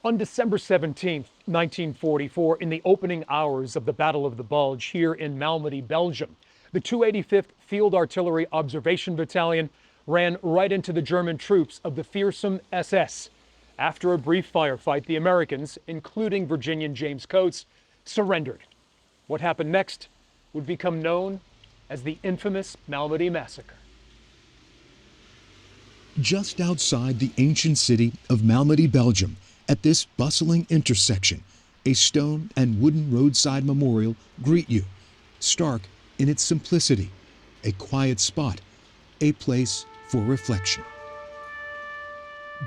On December 17, 1944, in the opening hours of the Battle of the Bulge here in Malmedy, Belgium, the 285th Field Artillery Observation Battalion ran right into the German troops of the fearsome SS. After a brief firefight, the Americans, including Virginian James Coates, surrendered. What happened next would become known as the infamous Malmedy Massacre. Just outside the ancient city of Malmedy, Belgium, at this bustling intersection, a stone and wooden roadside memorial greet you, stark in its simplicity, a quiet spot, a place for reflection.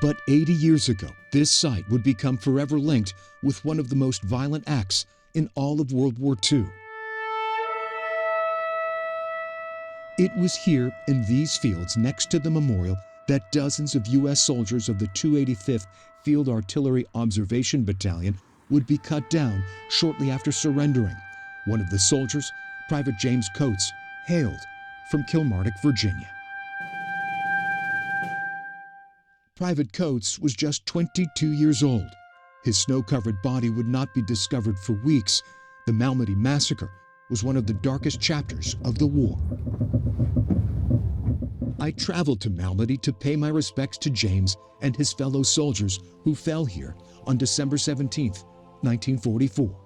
But 80 years ago, this site would become forever linked with one of the most violent acts in all of World War II. It was here in these fields next to the memorial that dozens of U.S. soldiers of the 285th Field Artillery Observation Battalion would be cut down shortly after surrendering. One of the soldiers, Private James Coates, hailed from Kilmarnock, Virginia. Private Coates was just 22 years old. His snow-covered body would not be discovered for weeks. The Malmedy Massacre was one of the darkest chapters of the war. I traveled to Malmedy to pay my respects to James and his fellow soldiers who fell here on December 17, 1944.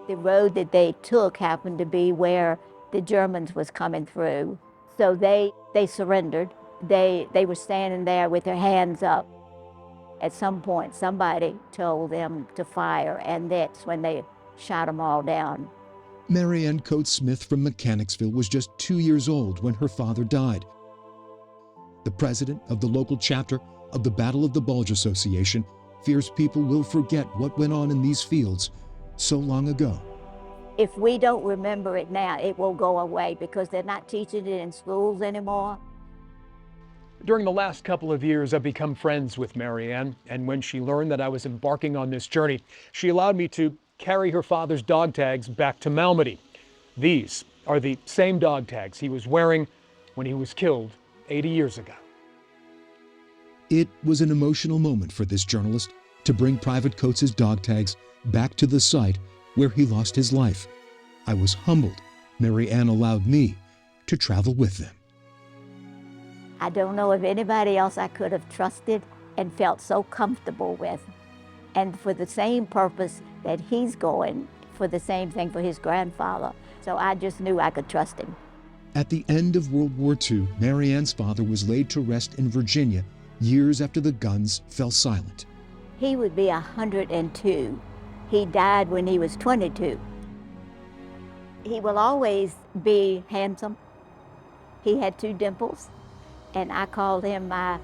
The road that they took happened to be where the Germans was coming through. So they surrendered. They were standing there with their hands up. At some point, somebody told them to fire, and that's when they shot them all down. Mary Ann Coates Smith from Mechanicsville was just 2 years old when her father died. The president of the local chapter of the Battle of the Bulge Association fears people will forget what went on in these fields so long ago. If we don't remember it now, it will go away because they're not teaching it in schools anymore. During the last couple of years, I've become friends with Mary Ann, and when she learned that I was embarking on this journey, she allowed me to carry her father's dog tags back to Malmedy. These are the same dog tags he was wearing when he was killed 80 years ago. It was an emotional moment for this journalist to bring Private Coates' dog tags back to the site where he lost his life. I was humbled Mary Ann allowed me to travel with them. I don't know of anybody else I could have trusted and felt so comfortable with. And for the same purpose that he's going, for the same thing for his grandfather. So I just knew I could trust him. At the end of World War II, Mary Ann's father was laid to rest in Virginia years after the guns fell silent. He would be 102. He died when he was 22. He will always be handsome. He had 2 dimples, and I called him my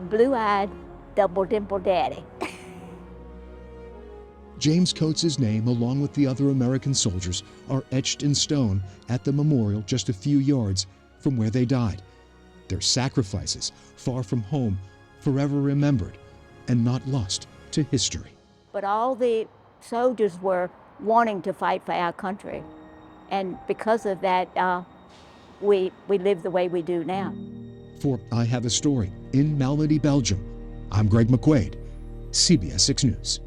blue-eyed, double-dimple daddy. James Coates' name, along with the other American soldiers, are etched in stone at the memorial just a few yards from where they died. Their sacrifices, far from home, forever remembered and not lost to history. But all the soldiers were wanting to fight for our country. And because of that, we live the way we do now. For I Have a Story in Malmedy, Belgium, I'm Greg McQuade, CBS 6 News.